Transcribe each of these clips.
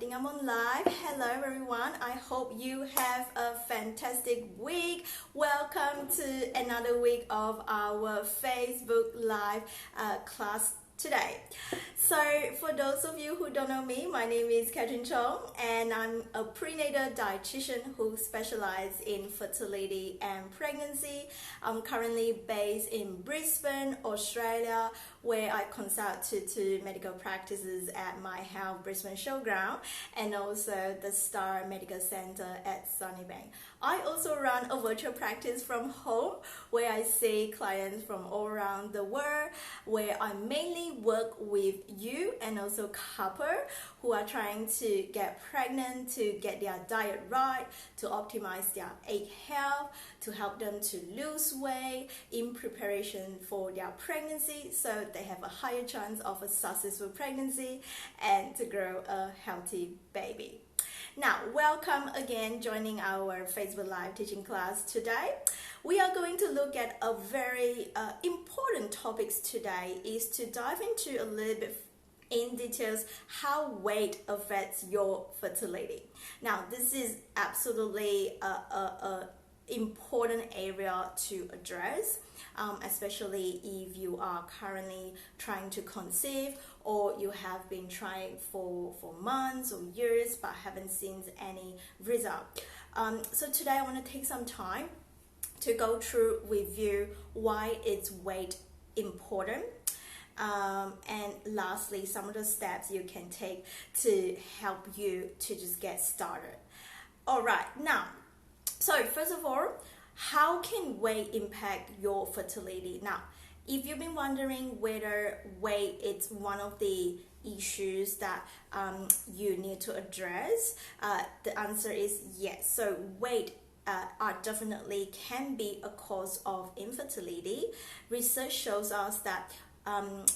think I'm on live. Hello everyone, I hope you have a fantastic week. Welcome to another week of our Facebook Live class today. So for those of you who don't know me, my name is Chong and I'm a prenatal dietitian who specializes in fertility and pregnancy. I'm currently based in Brisbane, Australia, where I consult to medical practices at Myhealth Brisbane Showgrounds and also the Star Medical Center at Sunnybank. I also run a virtual practice from home where I see clients from all around the world, where I mainly work with you and also couple who are trying to get pregnant, to get their diet right, to optimize their egg health, to help them to lose weight in preparation for their pregnancy so they have a higher chance of a successful pregnancy and to grow a healthy baby. Now, welcome again joining our Facebook Live teaching class today. We are going to look at a very important topics today, is to dive into a little bit in details how weight affects your fertility. Now, this is absolutely a important area to address, especially if you are currently trying to conceive or you have been trying for months or years but haven't seen any result. So today I want to take some time to go through with you why is weight important, and lastly some of the steps you can take to help you to just get started. All right, now, so first of all, how can weight impact your fertility? Now, if you've been wondering whether weight is one of the issues that you need to address, the answer is yes. So weight are definitely can be a cause of infertility. Research shows us that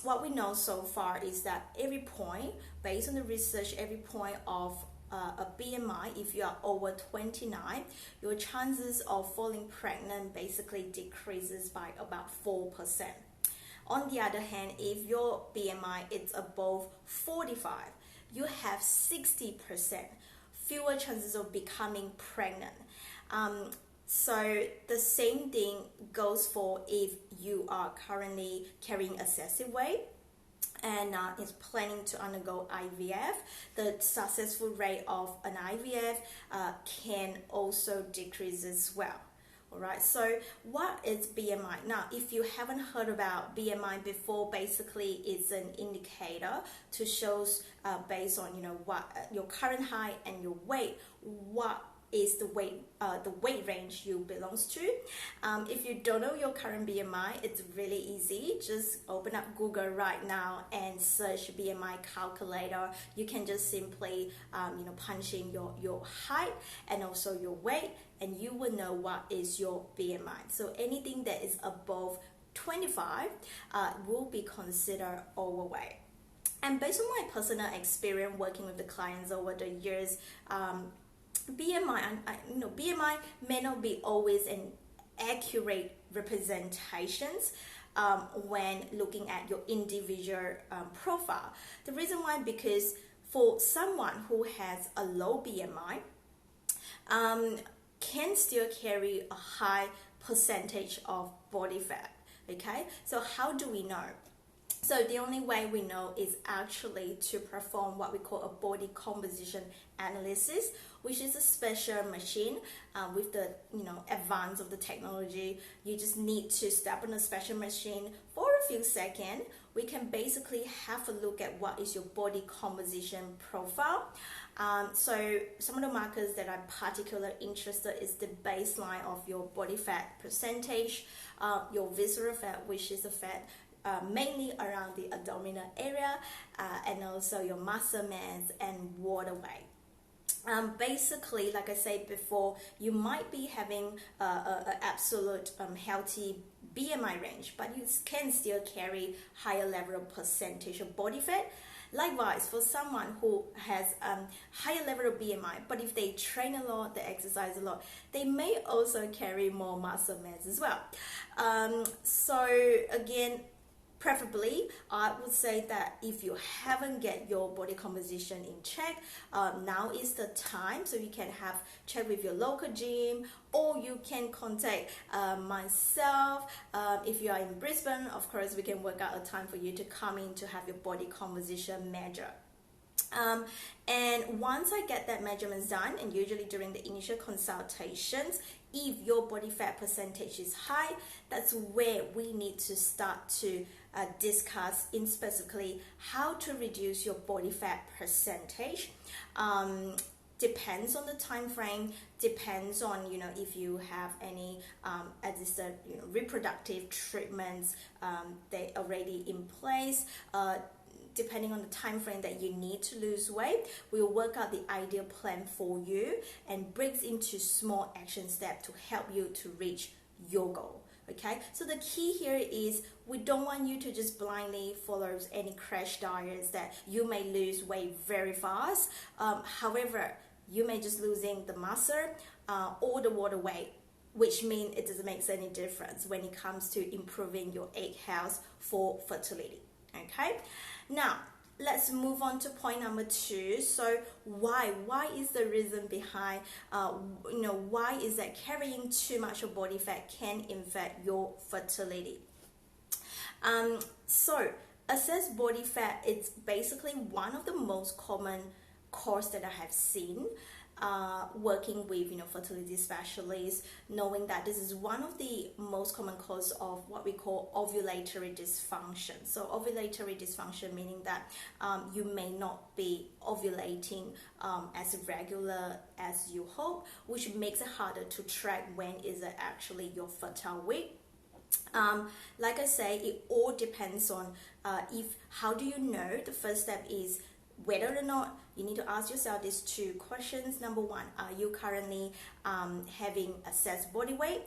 what we know so far is that every point, based on the research, every point of a BMI, if you are over 29, your chances of falling pregnant basically decreases by about 4%. On the other hand, if your BMI is above 45, you have 60% fewer chances of becoming pregnant. So the same thing goes for if you are currently carrying excessive weight and is planning to undergo IVF. The successful rate of an IVF can also decrease as well. All right, so what is BMI? Now, if you haven't heard about BMI before, basically it's an indicator to shows based on what your current height and your weight, what is the weight range you belongs to. If you don't know your current BMI, it's really easy. Just open up Google right now and search BMI calculator. You can just simply punch in your height and also your weight, and you will know what is your BMI. So anything that is above 25 will be considered overweight. And based on my personal experience working with the clients over the years, BMI may not be always an accurate representations when looking at your individual profile. The reason why, because for someone who has a low BMI, can still carry a high percentage of body fat. Okay, so how do we know? So the only way we know is actually to perform what we call a body composition analysis, which is a special machine with the advance of the technology. You just need to step on a special machine for a few seconds. We can basically have a look at what is your body composition profile. So some of the markers that I'm particularly interested is the baseline of your body fat percentage, your visceral fat, which is a fat mainly around the abdominal area, and also your muscle mass and water weight. Basically, like I said before, you might be having an absolute healthy BMI range, but you can still carry higher level of percentage of body fat. Likewise, for someone who has higher level of BMI, but if they train a lot, they exercise a lot, they may also carry more muscle mass as well. So again, Preferably, I would say that if you haven't get your body composition in check, now is the time. So you can have check with your local gym, or you can contact myself. If you are in Brisbane, of course, we can work out a time for you to come in to have your body composition measure. And once I get that measurements done, and usually during the initial consultations, if your body fat percentage is high, that's where we need to start to discuss in specifically how to reduce your body fat percentage. Depends on the time frame, depends on if you have any as I said, reproductive treatments they already in place. Depending on the time frame that you need to lose weight, we'll work out the ideal plan for you and breaks into small action steps to help you to reach your goal. Okay, so the key here is we don't want you to just blindly follow any crash diets that you may lose weight very fast. However, you may just losing the muscle or the water weight, which means it doesn't make any difference when it comes to improving your egg health for fertility. Okay, now let's move on to point number 2. So why is the reason behind why is that carrying too much of body fat can affect your fertility? So excess body fat, it's basically one of the most common cause that I have seen working with fertility specialists, knowing that this is one of the most common cause of what we call ovulatory dysfunction. So ovulatory dysfunction meaning that you may not be ovulating as regular as you hope, which makes it harder to track when is it actually your fertile week. Like I say, it all depends on how do you know. The first step is whether or not you need to ask yourself these 2 questions. Number 1, are you currently having excess body weight?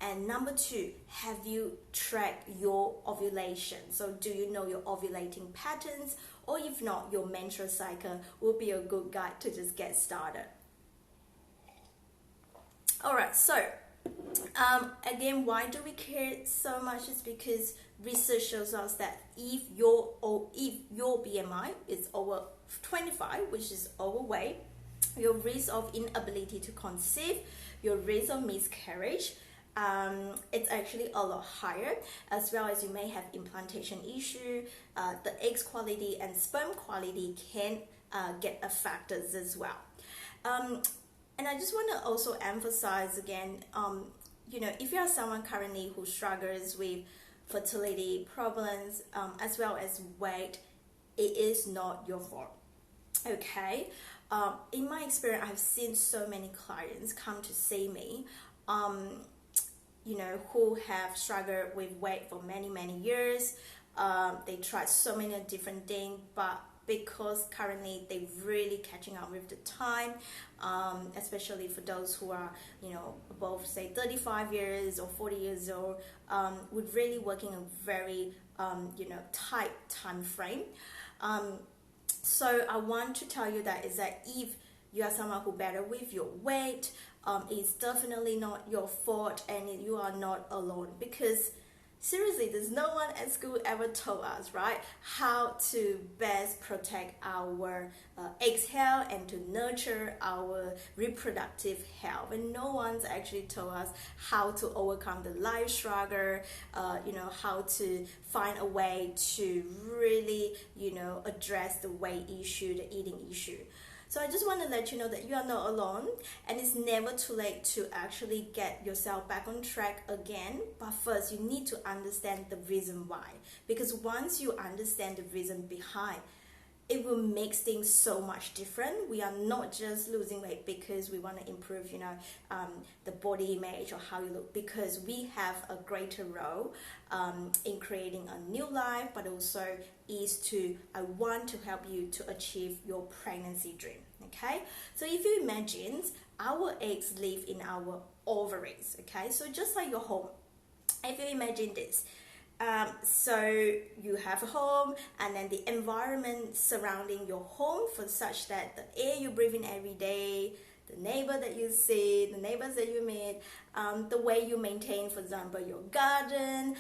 And number 2, have you tracked your ovulation? So do you know your ovulating patterns? Or if not, your menstrual cycle will be a good guide to just get started. Alright, so again, why do we care so much? Is because research shows us that if your BMI is over 25, which is overweight, your risk of inability to conceive, your risk of miscarriage, it's actually a lot higher, as well as you may have implantation issue. The eggs quality and sperm quality can get affected as well. And I just want to also emphasize again, if you are someone currently who struggles with fertility problems as well as weight, it is not your fault. Okay, in my experience, I've seen so many clients come to see me, who have struggled with weight for many years. They tried so many different things, but because currently they're really catching up with the time, especially for those who are above say 35 years or 40 years old, we're really working a very tight time frame. So I want to tell you that is that if you are someone who battle with your weight, it's definitely not your fault, and you are not alone, because seriously, there's no one at school ever told us, right, how to best protect our eggs health and to nurture our reproductive health. And no one's actually told us how to overcome the life struggle, how to find a way to really, address the weight issue, the eating issue. So I just want to let you know that you are not alone, and it's never too late to actually get yourself back on track again. But first, you need to understand the reason why, because once you understand the reason behind, it will make things so much different. We are not just losing weight because we want to improve, the body image or how you look, because we have a greater role in creating a new life, but also I want to help you to achieve your pregnancy dream. Okay, so if you imagine, our eggs live in our ovaries. Okay, so just like your home, if you imagine this, so you have a home, and then the environment surrounding your home for such that the air you breathe in every day, the neighbor that you see, the neighbors that you meet, the way you maintain, for example, your garden,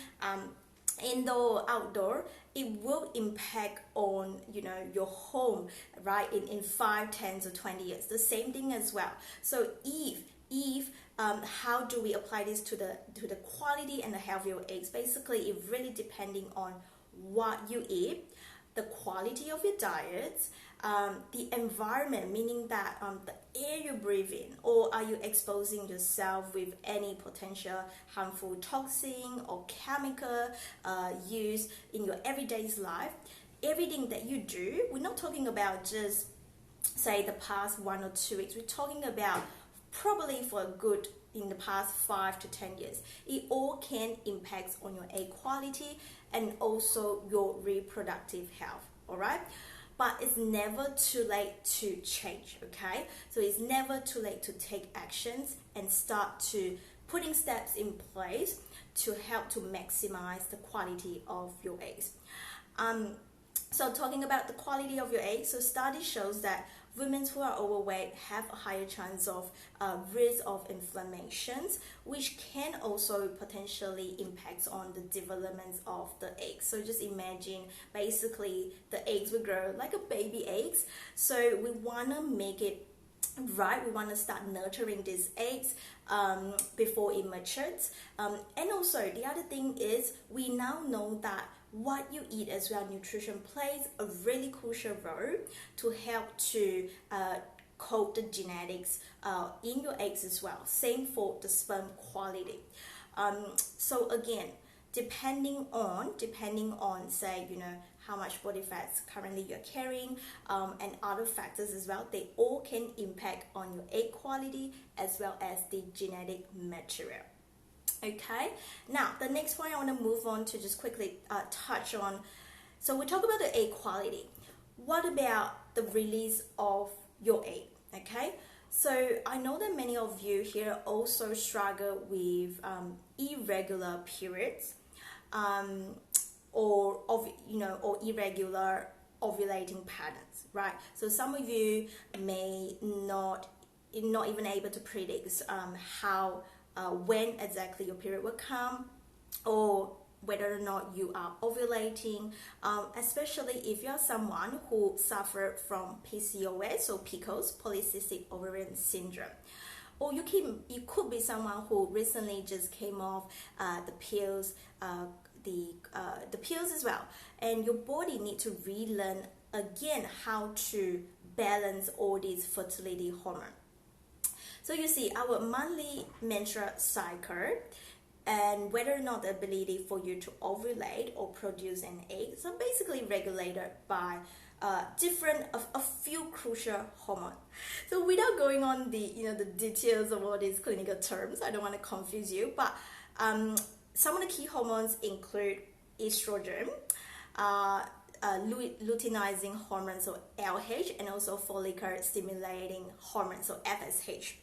indoor or outdoor, it will impact on your home, right, in 5, 10 to 20 years. The same thing as well. So if how do we apply this to the quality and the health of your eggs? Basically, it really depending on what you eat, the quality of your diet, the environment, meaning that the air you breathe in, or are you exposing yourself with any potential harmful toxin or chemical used in your everyday life. Everything that you do, we're not talking about just say the past 1 or 2 weeks, we're talking about probably for a good in the past 5 to 10 years. It all can impact on your egg quality and also your reproductive health, all right? But it's never too late to change, okay? So it's never too late to take actions and start to putting steps in place to help to maximize the quality of your eggs. So talking about the quality of your eggs, so study shows that women who are overweight have a higher chance of risk of inflammations, which can also potentially impact on the development of the eggs. So just imagine, basically, the eggs will grow like a baby eggs. So we want to make it right. We want to start nurturing these eggs before it matures. And also, the other thing is, we now know that what you eat as well, nutrition plays a really crucial role to help to code the genetics in your eggs as well. Same for the sperm quality. So again, depending on say how much body fats currently you're carrying, and other factors as well, they all can impact on your egg quality as well as the genetic material. Okay, now the next point I want to move on to just quickly touch on. So we talk about the egg quality. What about the release of your egg? Okay, so I know that many of you here also struggle with irregular periods, or irregular ovulating patterns, right? So some of you may not even able to predict how when exactly your period will come, or whether or not you are ovulating, especially if you're someone who suffered from PCOS, or PCOS, polycystic ovarian syndrome. Or you could be someone who recently just came off the pills, the pills as well, and your body need to relearn again how to balance all these fertility hormones. So you see, our monthly menstrual cycle and whether or not the ability for you to ovulate or produce an egg is basically regulated by a few crucial hormones. So without going on the details of all these clinical terms, I don't want to confuse you, but some of the key hormones include estrogen, luteinizing hormone, so LH, and also follicle stimulating hormone, so FSH.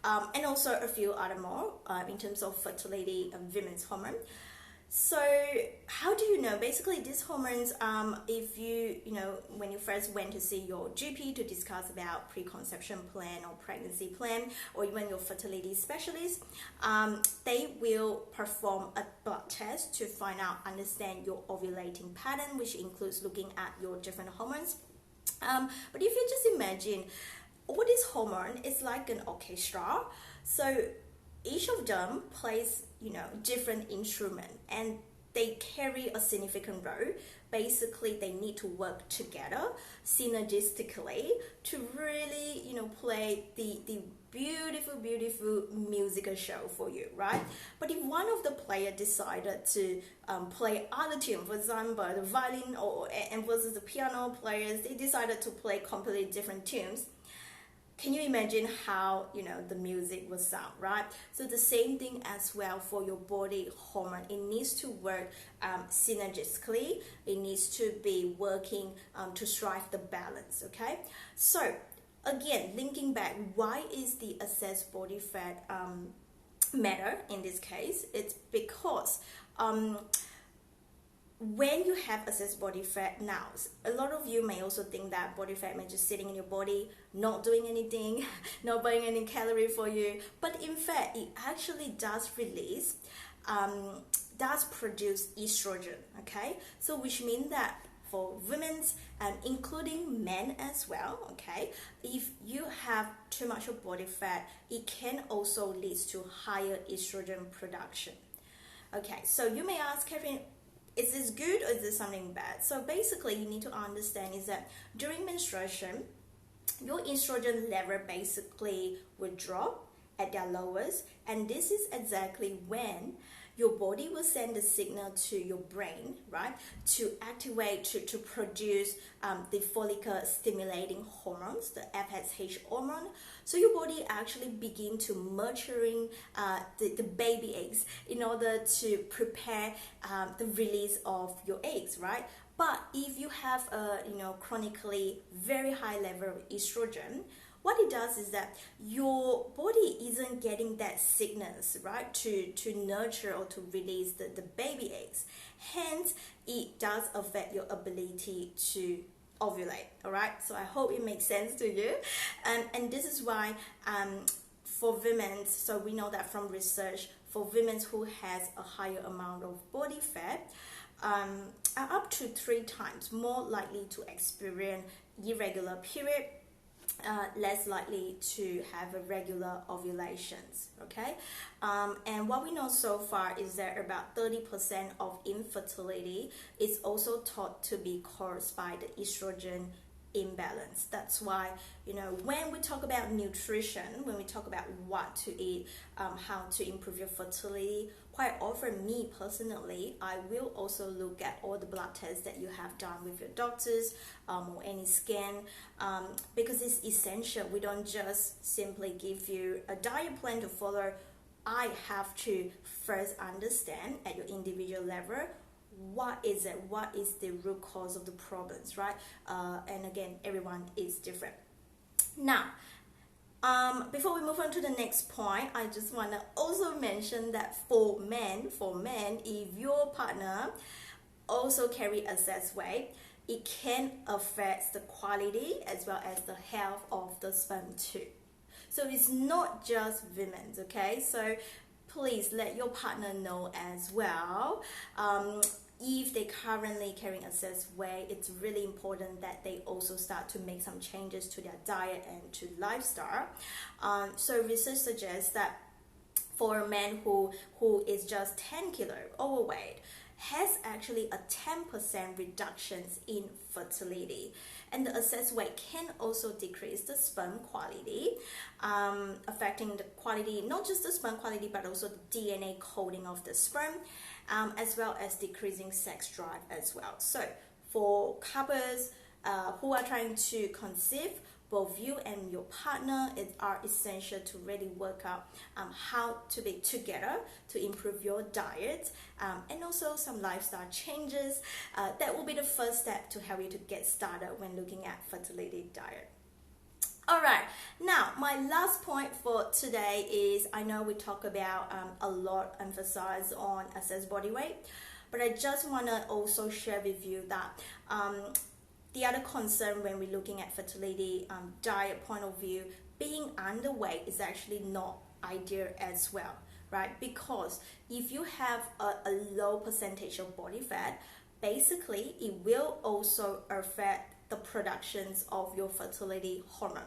And also a few other more in terms of fertility and women's hormone. So how do you know? Basically, these hormones, if when you first went to see your GP to discuss about preconception plan or pregnancy plan, or even your fertility specialist, they will perform a blood test to understand your ovulating pattern, which includes looking at your different hormones. But if you just imagine, all this hormone is like an orchestra. So each of them plays, different instrument, and they carry a significant role. Basically, they need to work together synergistically to really, play the beautiful musical show for you, right? But if one of the players decided to play other tune, for example, the violin and versus the piano players, they decided to play completely different tunes. Can you imagine how, the music will sound, right? So the same thing as well for your body hormone. It needs to work synergistically. It needs to be working to strive the balance, okay? So again, linking back, why is the excess body fat matter in this case? It's because when you have excess body fat now, a lot of you may also think that body fat may just sitting in your body, not doing anything, not burning any calorie for you. But in fact, it actually does release does produce estrogen, okay? So which means that for women and including men as well, okay, if you have too much of body fat, it can also lead to higher estrogen production. Okay, so you may ask, Kevin, is this good or is this something bad? So basically you need to understand is that during menstruation, your estrogen level basically will drop at their lowest, and this is exactly when your body will send a signal to your brain, right, to activate, to produce the follicle stimulating hormones, the FSH hormone. So your body actually begin to nurturing the baby eggs in order to prepare the release of your eggs, right? But if you have a chronically very high level of estrogen, what it does is that your body isn't getting that signals, right, to nurture or to release the baby eggs. Hence, it does affect your ability to ovulate, all right? So I hope it makes sense to you. And this is why for women, so we know that from research, for women who has a higher amount of body fat, are up to 3 times more likely to experience irregular period, less likely to have a regular ovulations, okay? And what we know so far is that about 30% of infertility is also thought to be caused by the estrogen imbalance. That's why, when we talk about nutrition, when we talk about what to eat, how to improve your fertility, quite often, me personally, I will also look at all the blood tests that you have done with your doctors, or any scan, because it's essential. We don't just simply give you a diet plan to follow. I have to first understand at your individual level, what is it? What is the root cause of the problems, right? And again, everyone is different. Now, before we move on to the next point, I just want to also mention that for men, if your partner also carry excess weight, it can affect the quality as well as the health of the sperm too. So it's not just women's, okay? So please let your partner know as well. If they currently carrying excess weight, it's really important that they also start to make some changes to their diet and to lifestyle. So research suggests that for a man who is just 10 kilo overweight, has actually a 10% reductions in fertility. And the excess weight can also decrease the sperm quality, affecting the quality, not just the sperm quality, but also the DNA coding of the sperm, as well as decreasing sex drive as well. So for couples who are trying to conceive, both you and your partner are essential to really work out how to be together to improve your diet, and also some lifestyle changes. That will be the first step to help you to get started when looking at fertility diet. All right, now my last point for today is, I know we talk about a lot emphasize on excess body weight, but I just want to also share with you that the other concern when we're looking at fertility diet point of view, being underweight is actually not ideal as well, right? Because if you have a low percentage of body fat, basically it will also affect the productions of your fertility hormone,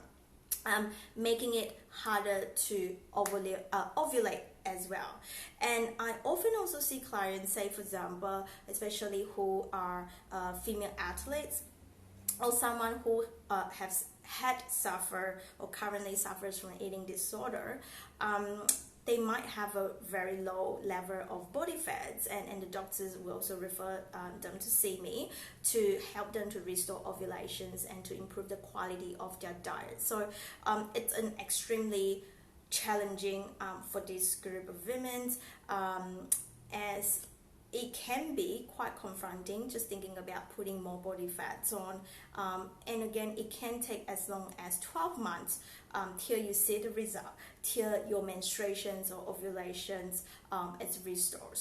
making it harder to ovulate as well. And I often also see clients say, for example, especially who are female athletes, or someone who has had suffered or currently suffers from eating disorder, they might have a very low level of body fats, and the doctors will also refer them to see me to help them to restore ovulations and to improve the quality of their diet. So it's an extremely challenging for this group of women, as it can be quite confronting just thinking about putting more body fats on, and again, it can take as long as 12 months till you see the result, till your menstruations or ovulations is restored.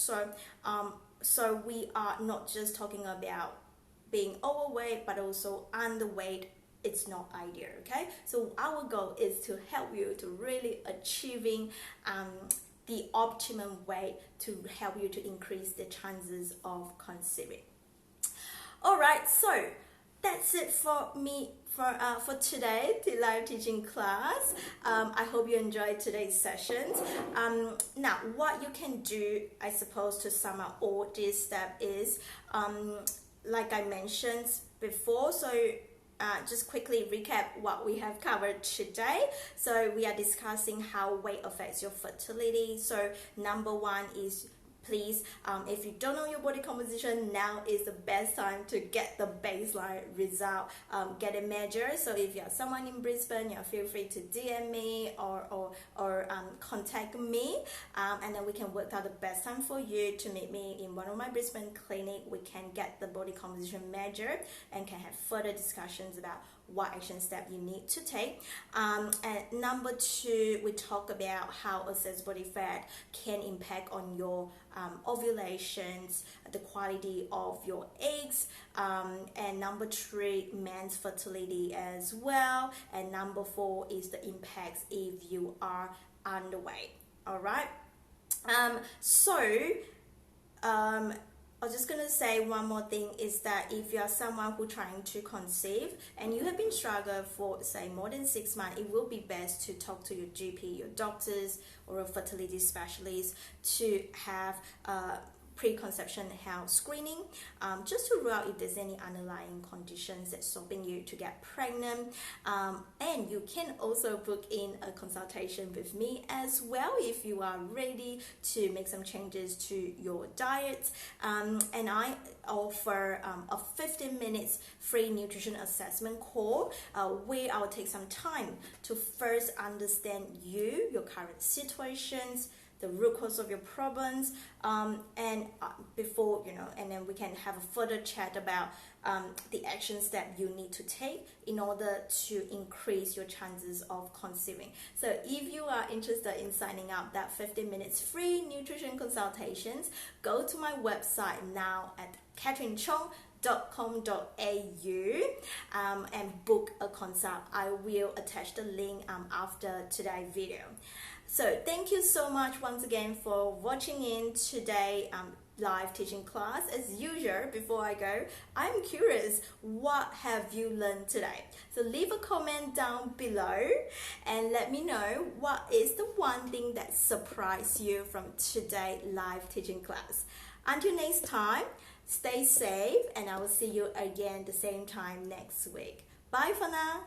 So we are not just talking about being overweight, but also underweight. It's not ideal, okay? So our goal is to help you to really achieving the optimum way to help you to increase the chances of conceiving. All right, so that's it for me for today, the live teaching class. I hope you enjoyed today's sessions. Now, what you can do, I suppose, to sum up all this steps is, like I mentioned before, so just quickly recap what we have covered today. So we are discussing how weight affects your fertility. So number one is, please, if you don't know your body composition, now is the best time to get the baseline result, get it measured. So if you're someone in Brisbane, feel free to DM me or contact me, and then we can work out the best time for you to meet me in one of my Brisbane clinic. We can get the body composition measured and can have further discussions about what action step you need to take. And number two, we talk about how excess body fat can impact on your ovulations, the quality of your eggs, and number three, men's fertility as well, and number four is the impacts if you are underweight. All right. I was just going to say one more thing is that if you are someone who trying to conceive and you have been struggling for, say, more than 6 months, it will be best to talk to your GP, your doctors, or a fertility specialist to have preconception health screening, just to rule out if there's any underlying conditions that's stopping you to get pregnant. And you can also book in a consultation with me as well if you are ready to make some changes to your diet. And I offer a 15 minutes free nutrition assessment call where I'll take some time to first understand you, your current situations, the root cause of your problems, and before, and then we can have a further chat about the actions that you need to take in order to increase your chances of conceiving. So if you are interested in signing up that 15 minutes free nutrition consultations, go to my website now at catherinechong.com.au and book a consult. I will attach the link after today's video. So thank you so much once again for watching in today live teaching class. As usual, before I go, I'm curious, what have you learned today? So leave a comment down below and let me know what is the one thing that surprised you from today live teaching class. Until next time, stay safe and I will see you again the same time next week. Bye for now.